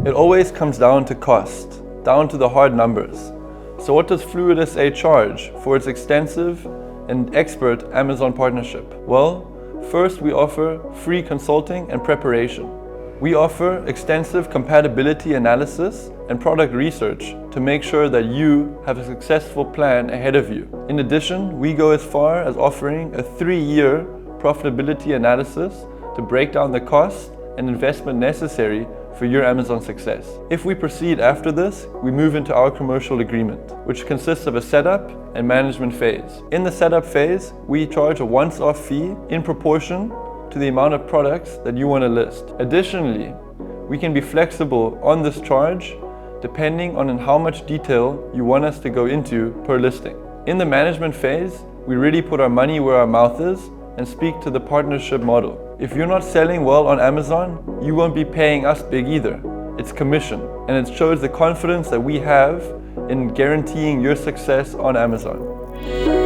It always comes down to cost, down to the hard numbers. So what does Fluid SA charge for its extensive and expert Amazon partnership? Well, first we offer free consulting and preparation. We offer extensive compatibility analysis and product research to make sure that you have a successful plan ahead of you. In addition, we go as far as offering a 3-year profitability analysis to break down the cost and investment necessary for your Amazon success. If we proceed after this, we move into our commercial agreement, which consists of a setup and management phase. In the setup phase, we charge a once-off fee in proportion to the amount of products that you want to list. Additionally, we can be flexible on this charge depending on how much detail you want us to go into per listing. In the management phase, we really put our money where our mouth is and speak to the partnership model. If you're not selling well on Amazon, you won't be paying us big either. It's commission, and it shows the confidence that we have in guaranteeing your success on Amazon.